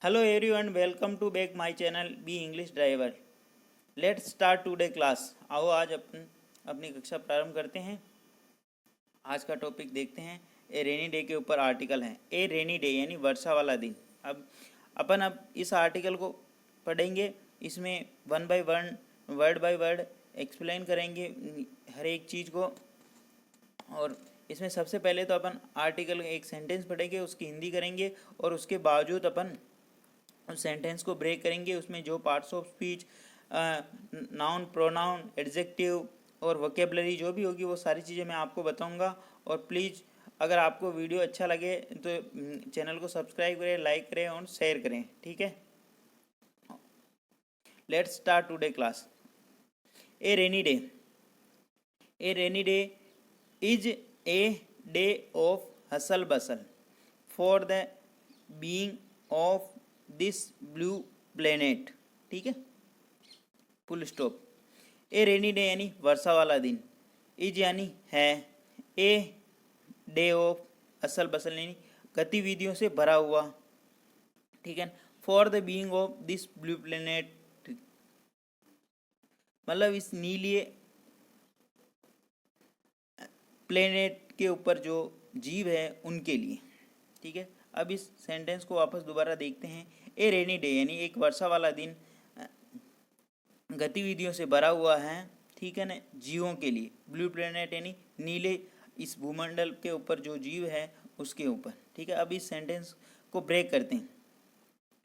Hello everyone, welcome to back my channel be English driver. Let's start today class. आओ आज अपनी कक्षा प्रारंभ करते हैं। आज का टॉपिक देखते हैं। ए रेनी डे के ऊपर आर्टिकल है। ए रेनी डे यानी वर्षा वाला दिन। अब इस आर्टिकल को पढ़ेंगे। इसमें one by one, word by word explain करेंगे हर एक चीज़ को। और इसमें सबसे पहले तो अपन आर्टिकल एक सेंटेंस पढ़ेंगे, उसकी हिंदी करेंगे और उसके बावजूद अपन उस सेंटेंस को ब्रेक करेंगे। उसमें जो parts of speech, noun, pronoun, adjective और वोकेबलरी जो भी होगी वो सारी चीज़ें मैं आपको बताऊंगा। और प्लीज़ अगर आपको वीडियो अच्छा लगे तो चैनल को सब्सक्राइब करें, लाइक करें और शेयर करें। ठीक है, let's start today class. A rainy day. A rainy day is a day of hustle bustle for the being of this blue planet. ठीक है, फुल स्टॉप। ए रेनी डे यानी वर्षा वाला दिन, इज यानी है, ए डे ऑफ असल बसल यानी गतिविधियों से भरा हुआ। ठीक है, for the being of this blue planet मतलब इस नीले प्लेनेट के ऊपर जो जीव है उनके लिए। ठीक है, अब इस सेंटेंस को वापस दोबारा देखते हैं। ए रेनी डे यानी एक वर्षा वाला दिन गतिविधियों से भरा हुआ है। ठीक है ना, जीवों के लिए। ब्लू प्लेनेट यानी नीले इस भूमंडल के ऊपर जो जीव है उसके ऊपर। ठीक है, अब इस सेंटेंस को ब्रेक करते हैं।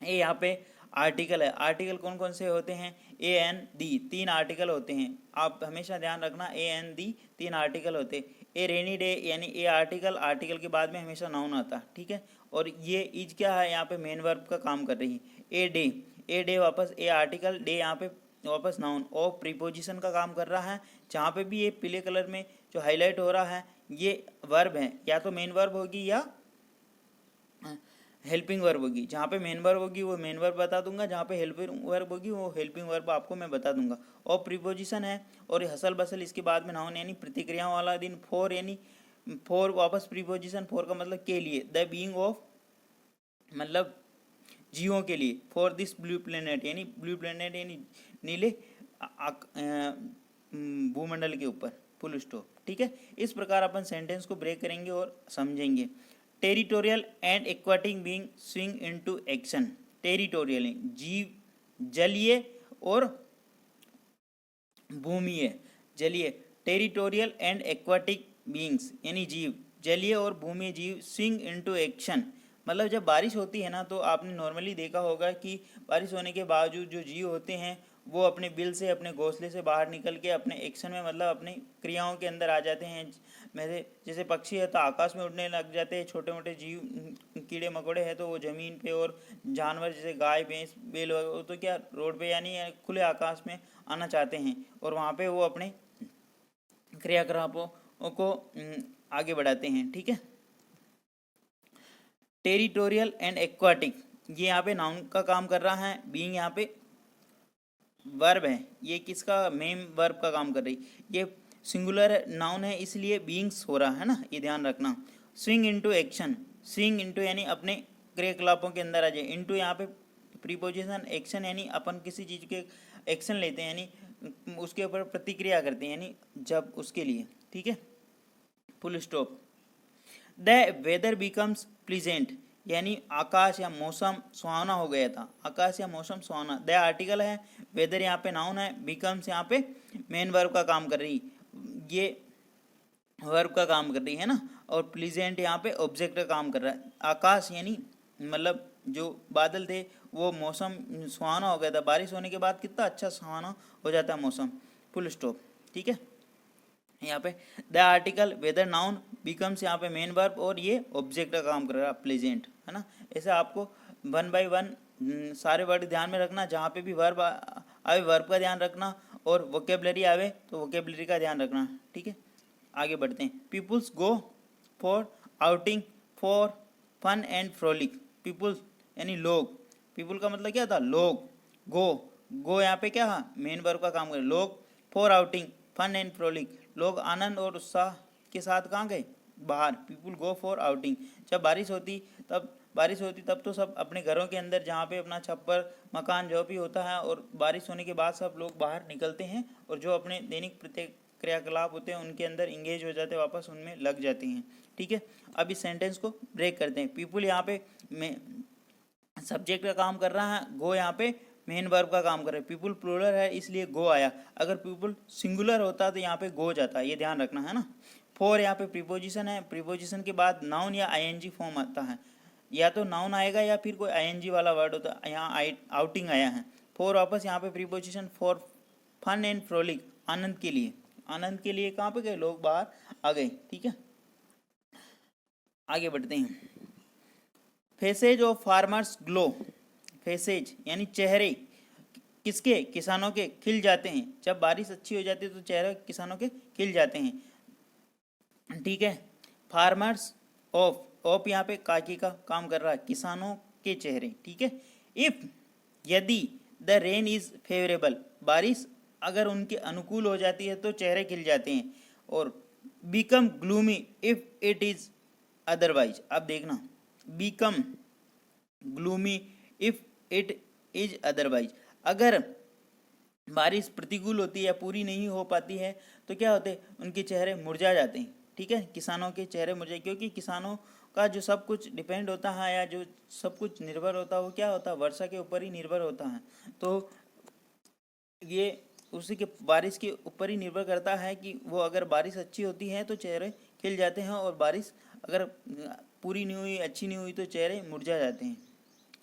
ये यहाँ पे आर्टिकल है। आर्टिकल कौन कौन से होते हैं? ए एन दी, तीन आर्टिकल होते हैं। आप हमेशा ध्यान रखना, ए एन दी तीन आर्टिकल होते हैं। ए रेनी डे यानी ए आर्टिकल, आर्टिकल के बाद में हमेशा नाउन आता। ठीक है, और ये इज क्या है? यहाँ पे मेन वर्ब का काम कर रही है। ए डे, ए डे वापस ए आर्टिकल, डे यहाँ पे वापस नाउन और प्रीपोजिशन का काम कर रहा है। जहाँ पे भी ये पीले कलर में जो हाईलाइट हो रहा है ये वर्ब है, या तो मेन वर्ब होगी या हेल्पिंग वर्ब होगी। जहाँ पे मेन वर्ब होगी वो मेन वर्ब बता दूंगा, जहाँ पे हेल्पिंग वर्ब होगी वो हेल्पिंग वर्ब आपको मैं बता दूंगा। और प्रीपोजिशन है और हसल बसल इसके बाद में नाउन यानी प्रतिक्रियाओं वाला दिन। फोर यानी फोर वापस प्रीपोजिशन, फोर का मतलब के लिए। द बीइंग ऑफ मतलब जीवों के लिए। फॉर दिस ब्लू प्लेनेट यानी ब्लू प्लेनेट यानी नीले भूमंडल के ऊपर। Full stop. ठीक है, इस प्रकार अपन सेंटेंस को ब्रेक करेंगे और समझेंगे। Territorial and aquatic being swing into action. Territorial जीव, जलीय और भूमीय। जलीय, टेरिटोरियल एंड एक्वाटिक बीइंग्स यानी जीव, जलीय और भूमि जीव। स्विंग इनटू एक्शन मतलब जब बारिश होती है ना, तो आपने नॉर्मली देखा होगा कि बारिश होने के बावजूद जो जीव होते हैं वो अपने बिल से, अपने घोंसले से बाहर निकल के अपने एक्शन में मतलब अपनी क्रियाओं के अंदर आ जाते हैं। जैसे पक्षी है तो आकाश में उड़ने लग जाते हैं, छोटे मोटे जीव कीड़े मकोड़े हैं तो वो ज़मीन पे, और जानवर जैसे गाय भैंस बैल वो तो क्या रोड पे यानी खुले आकाश में आना चाहते हैं और वहाँ पे वो अपने क्रियाकलापों को आगे बढ़ाते हैं। ठीक है, टेरिटोरियल एंड एक्वाटिक ये यहाँ पे नाउन का काम कर रहा है। बीइंग यहाँ पे वर्ब है, ये किसका? मेन वर्ब का काम कर रही। ये सिंगुलर नाउन है इसलिए बीइंग्स हो रहा है ना, ये ध्यान रखना। Swing into action, swing into यानी अपने क्रियाकलापों के अंदर आ जाए। इनटू यहाँ पे प्रीपोजिशन, एक्शन यानी अपन किसी चीज़ के एक्शन लेते हैं यानी उसके ऊपर प्रतिक्रिया करते हैं यानी जब उसके लिए। ठीक है, full stop. The weather becomes pleasant यानी आकाश या मौसम सुहावना हो गया था। आकाश या मौसम सुहावना। द आर्टिकल है, वेदर यहाँ पे नाउन है, बिकम्स यहाँ पे मेन वर्ब का काम कर रही, ये वर्ब का काम कर रही है ना, और प्लीजेंट यहाँ पे ऑब्जेक्ट का काम कर रहा है। आकाश यानी मतलब जो बादल थे वो मौसम सुहावना हो गया था। बारिश होने के बाद कितना अच्छा सुहावना हो जाता है मौसम। Full stop. ठीक है, यहाँ पे the article, weather noun, becomes यहाँ पे मेन वर्ब और ये ऑब्जेक्ट का काम कर रहा है प्लेजेंट, है ना। ऐसे आपको वन बाय वन सारे वर्ड ध्यान में रखना। जहाँ पे भी वर्ब आवे वर्ब का ध्यान रखना, और वोकेबलरी आवे तो वोकेबलरी का ध्यान रखना। ठीक है, आगे बढ़ते हैं। Peoples go for outing for fun and frolic. Peoples यानी लोग, पीपुल का मतलब क्या था? लोग। गो, गो यहाँ पे क्या है? मेन वर्ब का काम करे। लोग for outing fun and frolic, लोग आनंद और उत्साह के साथ कहाँ गए? बाहर। People go for outing. जब बारिश होती तब बारिश होती तब तो सब अपने घरों के अंदर, जहाँ पे अपना छप्पर मकान जो भी होता है, और बारिश होने के बाद सब लोग बाहर निकलते हैं और जो अपने दैनिक प्रत्येक क्रियाकलाप होते हैं उनके अंदर इंगेज हो जाते हैं, वापस उनमें लग जाती हैं। ठीक है, अब इस सेंटेंस को ब्रेक करते हैं। पीपुल यहाँ पे सब्जेक्ट का काम कर रहा है, गो यहाँ पे मेन वर्ब का काम कर रहा है। पीपुल प्लूरल है इसलिए गो आया, अगर पीपुल सिंगुलर होता तो यहाँ पे गो जाता, ये ध्यान रखना है ना। फॉर यहाँ पे प्रीपोजिशन है, प्रीपोजिशन के बाद नाउन या आईएनजी फॉर्म आता है, या तो नाउन आएगा या फिर कोई आईएनजी वाला वर्ड होता है। यहाँ आउटिंग आया है। फॉर वापस यहाँ पे preposition, for fun and frolic, आनंद के लिए, आनंद के लिए कहाँ पे गए, लोग बाहर आ गए। ठीक है, आगे बढ़ते हैं। Faces of farmers glow, faces यानी चेहरे किसके, किसानों के खिल जाते हैं। जब बारिश अच्छी हो जाती है तो चेहरे किसानों के खिल जाते हैं। ठीक है, फार्मर्स ऑफ यहाँ पे काकी का काम कर रहा है, किसानों के चेहरे। ठीक है, इफ यदि द रेन इज फेवरेबल, बारिश अगर उनके अनुकूल हो जाती है तो चेहरे खिल जाते हैं। और become gloomy if it is otherwise, अब देखना, become gloomy if it is otherwise, अगर बारिश प्रतिकूल होती है, पूरी नहीं हो पाती है तो क्या होते हैं, उनके चेहरे मुरझा जाते हैं। ठीक है, किसानों के चेहरे मुरझाए, क्योंकि किसानों का जो सब कुछ डिपेंड होता है या जो सब कुछ निर्भर होता है वो क्या होता है, वर्षा के ऊपर ही निर्भर होता है। तो ये उसी के बारिश के ऊपर ही निर्भर करता है कि वो अगर बारिश अच्छी होती है तो चेहरे खिल जाते हैं, और बारिश अगर पूरी नहीं हुई, अच्छी नहीं हुई तो चेहरे मुरझा जाते हैं।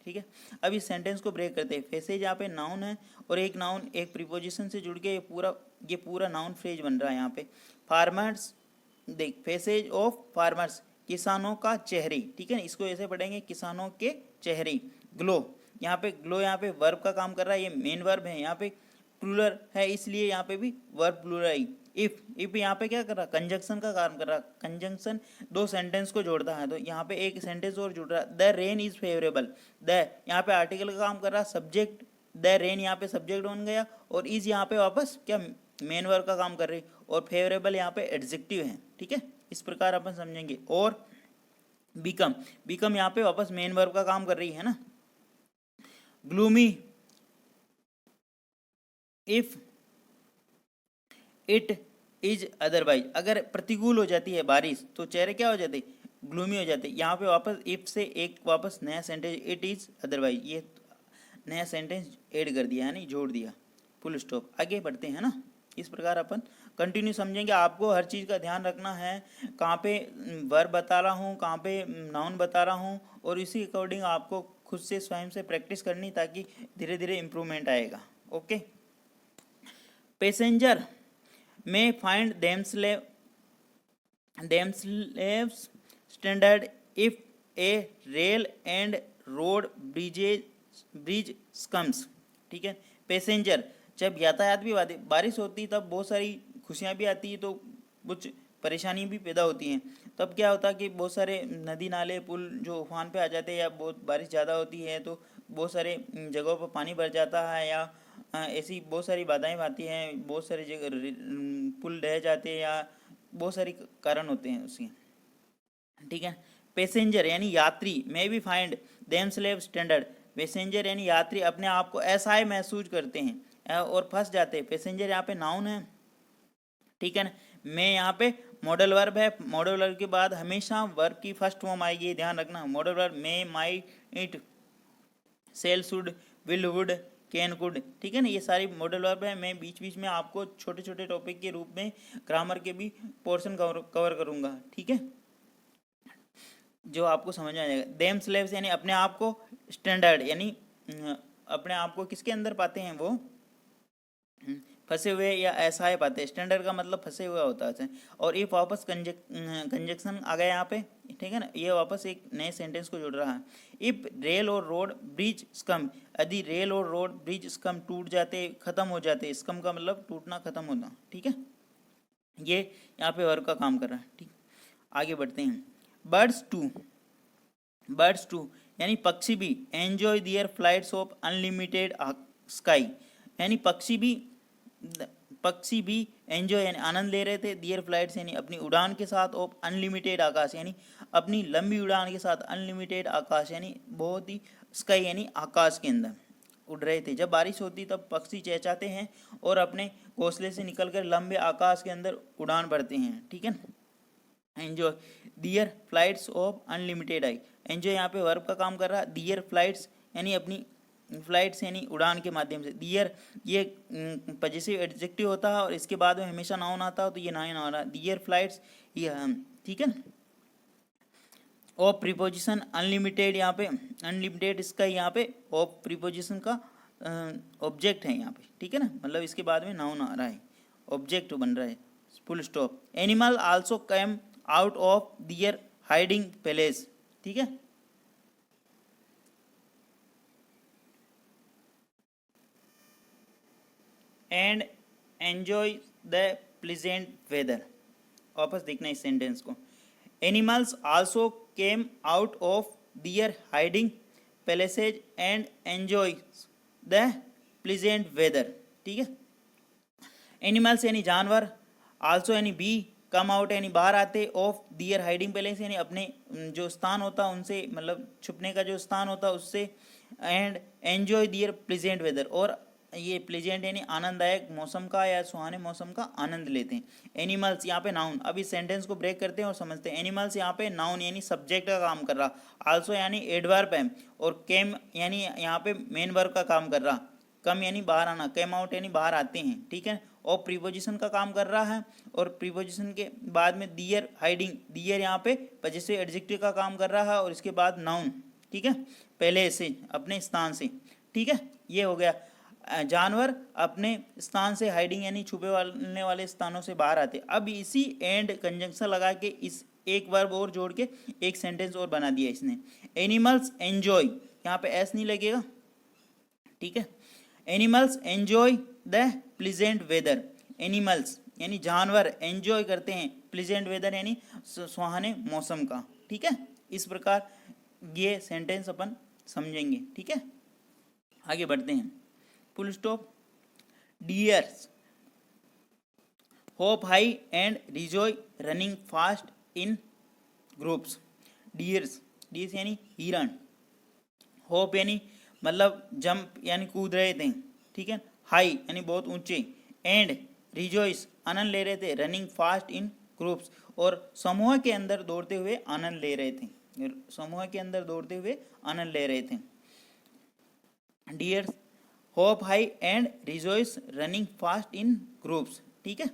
ठीक है, अब इस सेंटेंस को ब्रेक करते हैं। फेसेज यहाँ पे नाउन है और एक नाउन एक प्रीपोजिशन से जुड़ के ये पूरा नाउन फ्रेज बन रहा है। यहाँ पे फार्मर्स, देख, फेसेज ऑफ फार्मर्स, किसानों का चेहरे। ठीक है ना, इसको ऐसे पढ़ेंगे, किसानों के चेहरे। ग्लो, यहाँ पे ग्लो यहाँ पे वर्ब का काम कर रहा है, ये मेन वर्ब है, यहाँ पे प्लूरल है इसलिए यहाँ पे भी वर्ब प्लूरल है। इफ यहाँ पे क्या कर रहा है, कंजंक्शन का काम कर रहा है। कंजंक्शन दो सेंटेंस को जोड़ता है, तो यहाँ पे एक सेंटेंस और जुड़ रहा है, the rain is favourable. The यहाँ पे आर्टिकल का काम कर रहा है, सब्जेक्ट द रेन यहाँ पे सब्जेक्ट बन गया, और इज यहाँ पे वापस क्या मेन वर्ब का काम कर रही, और फेवरेबल यहाँ पे एडजेक्टिव है। ठीक है, इस प्रकार अपन समझेंगे। और बिकम यहाँ पे वापस मेन वर्ब का काम कर रही है ना। Gloomy if it is otherwise, अगर प्रतिकूल हो जाती है बारिश तो चेहरे क्या हो जाते, ग्लूमी हो जाते। यहाँ पे वापस इफ से एक वापस नया सेंटेंस, इट इज अदरवाइज, ये नया सेंटेंस ऐड कर दिया है, नहीं जोड़ दिया, फुल स्टॉप। आगे बढ़ते हैं ना, इस प्रकार अपन कंटिन्यू समझेंगे। आपको हर चीज़ का ध्यान रखना है, कहाँ पे वर्ब बता रहा हूँ, कहाँ पे नाउन बता रहा हूँ, और इसी अकॉर्डिंग आपको खुद से स्वयं से प्रैक्टिस करनी, ताकि धीरे धीरे इम्प्रूवमेंट आएगा। Okay, passenger may find themselves stranded if a rail and road bridge comes। ठीक है, पैसेंजर, जब यातायात भी बारिश होती तब बहुत सारी खुशियाँ भी आती है, तो कुछ परेशानी भी पैदा होती हैं। तब क्या होता है कि बहुत सारे नदी नाले पुल जो उफान पे आ जाते हैं, या बहुत बारिश ज़्यादा होती है तो बहुत सारे जगहों पर पानी भर जाता है, या ऐसी बहुत सारी बाधाएं आती हैं, बहुत सारी जगह पुल ढह जाते हैं, या बहुत सारी कारण होते हैं उसके। ठीक है, पैसेंजर यानी यात्री, may be find themselves standard, passenger यानी यात्री अपने आप को असहाय महसूस करते हैं और फंस जाते हैं। पैसेंजर यहाँ पे नाउन है। ठीक है ना, मैं यहाँ पे मॉडल वर्ब है, मॉडल वर्ब के बाद हमेशा वर्ब की फर्स्ट फॉर्म आएगी, ध्यान रखना। Modal verb may, might, shall, should, will, would, can, could. ठीक है ना, ये सारी मॉडल वर्ब है। मैं बीच बीच में आपको छोटे छोटे टॉपिक के रूप में ग्रामर के भी पोर्शन कवर करूंगा। ठीक है, जो आपको समझ में आ जाएगा। देम स्लेव्स यानी अपने आप को, स्टैंडर्ड यानी अपने आप को किसके अंदर पाते हैं, वो फंसे हुए या असहाय पाते हैं। स्टैंडर्ड का मतलब फंसे हुआ होता है। और इफ वापस कंजक्शन आ गया यहाँ पे, ठीक है ना, ये वापस एक नए सेंटेंस को जोड़ रहा है। इफ रेल और रोड ब्रिज स्कम, यदि रेल और रोड ब्रिज स्कम टूट जाते, खत्म हो जाते, स्कम का मतलब टूटना, खत्म होना। ठीक है, ये यहाँ पे वर्ब का काम कर रहा है। ठीक, आगे बढ़ते हैं। बर्ड्स टू यानी पक्षी भी, enjoy their flights of unlimited sky, यानी पक्षी भी एंजॉय यानी आनंद ले रहे थे, दियर फ्लाइट्स यानी अपनी उड़ान के साथ, ऑफ अनलिमिटेड आकाश यानी अपनी लंबी उड़ान के साथ अनलिमिटेड आकाश यानी बहुत ही स्काई यानी आकाश के अंदर उड़ रहे थे। जब बारिश होती तब पक्षी चहचहाते हैं और अपने घोंसले से निकलकर लंबे आकाश के अंदर उड़ान भरते हैं। ठीक है, enjoy their flights of unlimited eye. Enjoy यहाँ पे वर्ब का काम कर रहा है। दियर फ्लाइट्स यानी अपनी फ्लाइट्स यानी उड़ान के माध्यम से। दियर ये पजेसिव एडजेक्टिव होता है और इसके बाद में हमेशा नाउन आता है, तो ये नाउन आ रहा है दियर फ्लाइट्स ये। ठीक है, ऑफ प्रीपोजिशन अनलिमिटेड, यहाँ पे अनलिमिटेड इसका यहाँ पे ऑफ प्रीपोजिशन का ऑब्जेक्ट है यहाँ पे। ठीक है ना, मतलब इसके बाद में नाउन आ रहा है, ऑब्जेक्ट बन रहा है। Full stop. Animal also came out of their hiding place. ठीक है, and enjoy the pleasant weather. वापस देखना इस सेंटेंस को। Animals also came out of their hiding places and enjoy the pleasant weather. ठीक है, एनिमल्स यानी जानवर, आल्सो यानी भी, कम आउट यानी बाहर आते, ऑफ दियर हाइडिंग प्लेस यानी अपने जो स्थान होता उनसे, मतलब छुपने का जो स्थान होता उससे, and enjoy their pleasant weather और ये प्लेजेंट यानी आनंददायक मौसम का या सुहाने मौसम का आनंद लेते हैं। एनिमल्स यहाँ पे नाउन। अब इस सेंटेंस को ब्रेक करते हैं और समझते हैं। एनिमल्स यहाँ पे नाउन यानी सब्जेक्ट का काम कर रहा, आल्सो यानी एडवर्ब है, और केम यानी यहाँ पे मेन वर्ब का काम कर रहा। कम यानी बाहर आना, केम आउट यानी बाहर आते हैं। ठीक है, और प्रीपोजिशन का काम कर रहा है, और प्रीपोजिशन के बाद में दियर हाइडिंग, दियर यहाँ पे पजेसिव एडजेक्टिव का काम कर रहा है और इसके बाद नाउन। ठीक है, पहले से अपने स्थान से। ठीक है, ये हो गया। जानवर अपने स्थान से हाइडिंग यानी छुपे वाले स्थानों से बाहर आते। अब इसी एंड कंजंक्शन लगा के इस एक वर्ब और जोड़ के एक सेंटेंस और बना दिया इसने। एनिमल्स एंजॉय, यहाँ पे एस नहीं लगेगा। ठीक है, animals enjoy the pleasant weather. Animals यानी जानवर एंजॉय करते हैं प्लीजेंट वेदर यानी सुहाने मौसम का। ठीक है, इस प्रकार ये सेंटेंस अपन समझेंगे। ठीक है, आगे बढ़ते हैं। Full stop. Deers hop high and rejoice running fast in groups. Deers, deers यानी हिरण, होप यानी मतलब जंप यानी कूद रहे थे। ठीक है, हाई यानी बहुत ऊंचे, एंड रिजॉइस आनंद ले रहे थे, रनिंग फास्ट इन ग्रुप्स और समूह के अंदर दौड़ते हुए आनंद ले रहे थे, समूह के अंदर दौड़ते हुए आनंद ले रहे थे। Dears hop high and rejoice running fast in groups. ठीक है,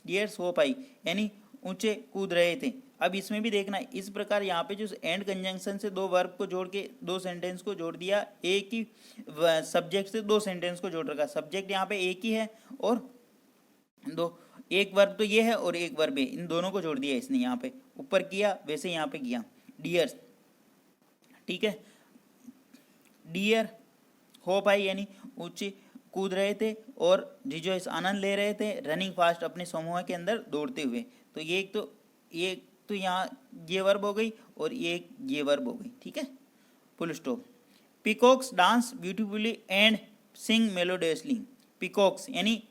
डियर्स होप हाई यानी ऊंचे कूद रहे थे। अब इसमें भी देखना, इस प्रकार यहाँ पे जो एंड कंजंक्शन से दो वर्ब को जोड़ के दो सेंटेंस को जोड़ दिया, एक ही सब्जेक्ट से दो सेंटेंस को जोड़ रखा। सब्जेक्ट यहाँ पे एक ही है और दो, एक वर्ब तो ये है और एक वर्ब है, इन दोनों को जोड़ दिया इसने। यहाँ पे ऊपर किया वैसे यहाँ पे किया, डियर्स। ठीक है, डियर होप हाई यानी ऊंचे कूद रहे थे और रिजॉइस आनंद ले रहे थे, रनिंग फास्ट अपने समूह के अंदर दौड़ते हुए। तो ये तो यहाँ ये वर्ब हो गई और ये वर्ब हो गई। ठीक है, full stop. Peacocks dance beautifully and sing melodiously. Peacocks यानी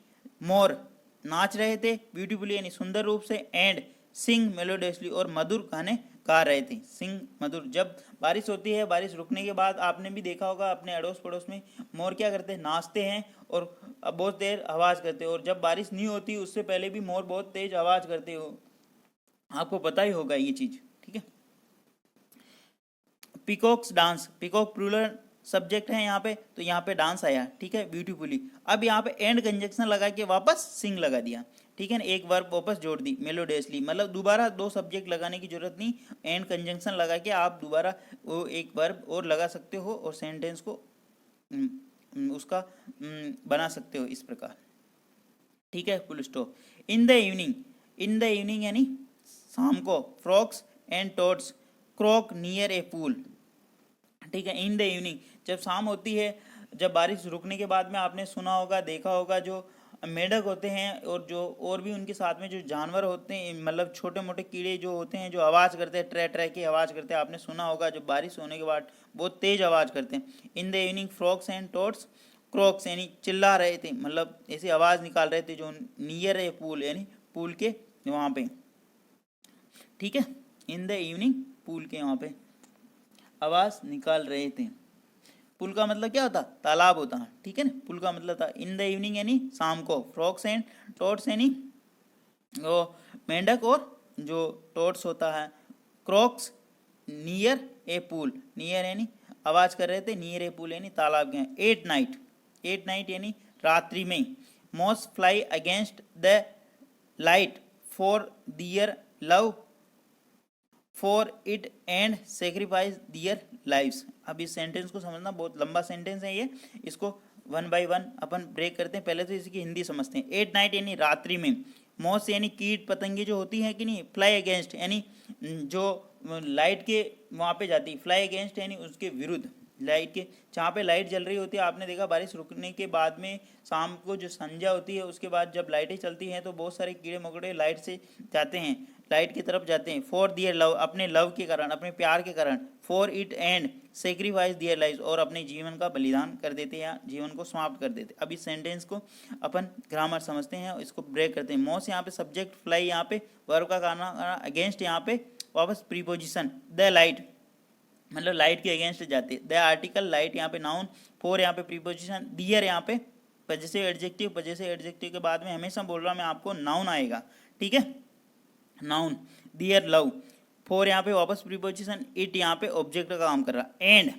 मोर नाच रहे थे, ब्यूटीफुली यानी सुंदर रूप से, एंड सिंग मेलोडियसली और मधुर गाने गा रहे थे। सिंग मधुर, जब बारिश होती है, बारिश रुकने के बाद आपने भी देखा होगा अपने अड़ोस पड़ोस में मोर क्या करते हैं, नाचते हैं और बहुत देर आवाज़ करते हैं। और जब बारिश नहीं होती उससे पहले भी मोर बहुत तेज आवाज़ करते हो, आपको पता ही होगा ये चीज़। ठीक है, peacocks dance, peacock plural subject है यहाँ पे, तो यहाँ पे डांस आया। ठीक है, ब्यूटीफुली। अब यहाँ पे एंड कंजक्शन लगा के वापस सिंग लगा दिया। ठीक है ना, एक वर्ब वापस जोड़ दी, मेलोडियसली, मतलब दोबारा दो सब्जेक्ट लगाने की जरूरत नहीं, एंड कंजंक्शन लगा के आप दोबारा वो एक वर्ब और लगा सकते हो और सेंटेंस को उसका बना सकते हो इस प्रकार। ठीक है, full stop. In the evening, in the evening यानी शाम को, frogs and toads croak near a pool. ठीक है, इन द इवनिंग जब शाम होती है, जब बारिश रुकने के बाद में आपने सुना होगा, देखा होगा, जो मेढक होते हैं और जो और भी उनके साथ में जो जानवर होते हैं, मतलब छोटे मोटे कीड़े जो होते हैं, जो आवाज़ करते हैं, ट्रे ट्रे की आवाज़ करते हैं, आपने सुना होगा, जो बारिश होने के बाद बहुत तेज़ आवाज़ करते हैं। In the evening frogs and toads croaks यानी चिल्ला रहे थे, मतलब ऐसी आवाज़ निकाल रहे थे, जो नियर ए पूल यानी पूल के वहाँ पे। ठीक है, इन द इवनिंग पूल के वहाँ पे आवाज़ निकाल रहे थे। पुल का मतलब क्या होता, तालाब होता है, ठीक है ना। पुल का मतलब था इन द इवनिंग यानी शाम को, फ्रॉक्स एंड टोट्स यानी वो मेंढक और जो टोट्स होता है, Crocs near a pool, near यानी आवाज़ कर रहे थे, नियर ए पूल यानी तालाब के। एट नाइट यानी रात्रि में। Moths fly against the light for their love for it and sacrifice their lives. अब इस सेंटेंस को समझना, बहुत लंबा सेंटेंस है ये, इसको वन बाय वन अपन ब्रेक करते हैं। पहले तो इसकी हिंदी समझते हैं। एट नाइट यानी रात्रि में। मॉस यानी कीट पतंगे जो होती हैं कि नहीं, फ्लाई अगेंस्ट यानी जो लाइट के वहाँ पे जाती है, फ्लाई अगेंस्ट यानी उसके विरुद्ध, लाइट के जहाँ पे लाइट जल रही होती है। आपने देखा बारिश रुकने के बाद में शाम को जो संध्या होती है उसके बाद जब लाइटें चलती हैं तो बहुत सारे कीड़े मकोड़े लाइट से जाते हैं, लाइट की तरफ जाते हैं। फॉर दियर लव, अपने लव के कारण, अपने प्यार के कारण। For it and sacrifice their life, और अपने जीवन का बलिदान कर देते हैं या जीवन को समाप्त कर देते। अब इस सेंटेंस को अपन ग्रामर समझते हैं और इसको ब्रेक करते हैं। मॉस यहाँ पे सब्जेक्ट, फ्लाई यहाँ पे वर्ब का गाना, अगेंस्ट यहाँ पे वापस प्रीपोजिशन द लाइट, मतलब लाइट के अगेंस्ट जाते। द आर्टिकल लाइट यहाँ पे नाउन, फोर यहाँ पे प्रीपोजिशन, दियर यहाँ पे पजेसिव एडजेक्टिव, पजेसिव एडजेक्टिव के बाद में हमेशा बोल रहा मैं आपको नाउन आएगा, ठीक है, नाउन। दियर लव, फोर यहाँ पे वापस प्रीपोजिशन, इट यहाँ पे ऑब्जेक्ट का काम कर रहा, एंड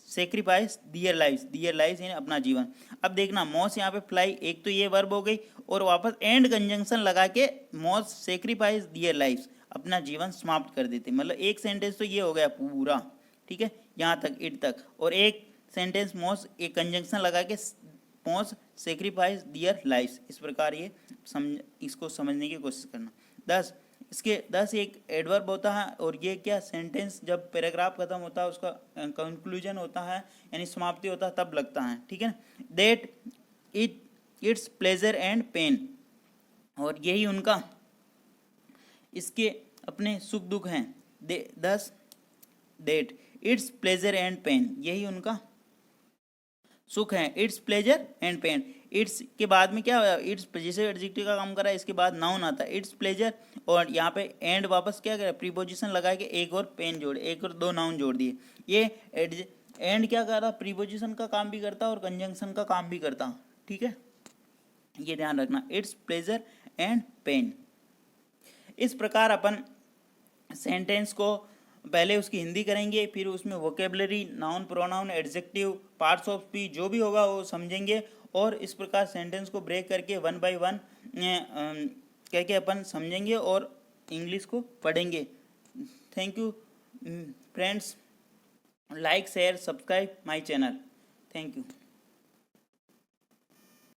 सेक्रीफाइस दियर लाइफ यानी अपना जीवन। अब देखना मॉस यहाँ पे फ्लाई, एक तो ये वर्ब हो गई और वापस एंड कंजंक्शन लगा के मॉस सेक्रीफाइस दियर लाइफ, अपना जीवन समाप्त कर देते। मतलब एक सेंटेंस तो ये हो गया पूरा, ठीक है, यहाँ तक इट तक। और एक सेंटेंस मॉस एक कंजंक्शन लगा के मॉस सेक्रीफाइस दियर लाइफ। इस प्रकार ये इसको समझने की कोशिश करना। 10 इसके 10 एक एडवर्ब होता है, और ये क्या, सेंटेंस जब पैराग्राफ खत्म होता है उसका कंक्लूजन होता है यानी समाप्ति होता है तब लगता है, ठीक है ना। That it's pleasure and pain, और यही उनका, इसके अपने सुख दुख हैं। 10 that it's pleasure and pain, यही उनका सुख है। It's pleasure and pain, it's के बाद में क्या होगा, इट्स जैसे एडजेक्टिव का काम कर रहा है, इसके बाद नाउन आता है इट्स प्लेजर, और यहाँ पे एंड वापस क्या करें, प्रीपोजिशन लगा के एक और पेन जोड़े, एक और दो नाउन जोड़ दिए। ये एंड क्या कर रहा, प्रीपोजिशन का काम भी करता और कंजंक्शन का काम भी करता, ठीक है, ये ध्यान रखना। It's pleasure and pain. इस प्रकार अपन सेंटेंस को पहले उसकी हिंदी करेंगे, फिर उसमें vocabulary, noun, pronoun, adjective, parts of speech जो भी होगा वो समझेंगे, और इस प्रकार सेंटेंस को ब्रेक करके वन बाय वन कह के अपन समझेंगे और इंग्लिश को पढ़ेंगे। Thank you friends, like share subscribe my channel, thank you.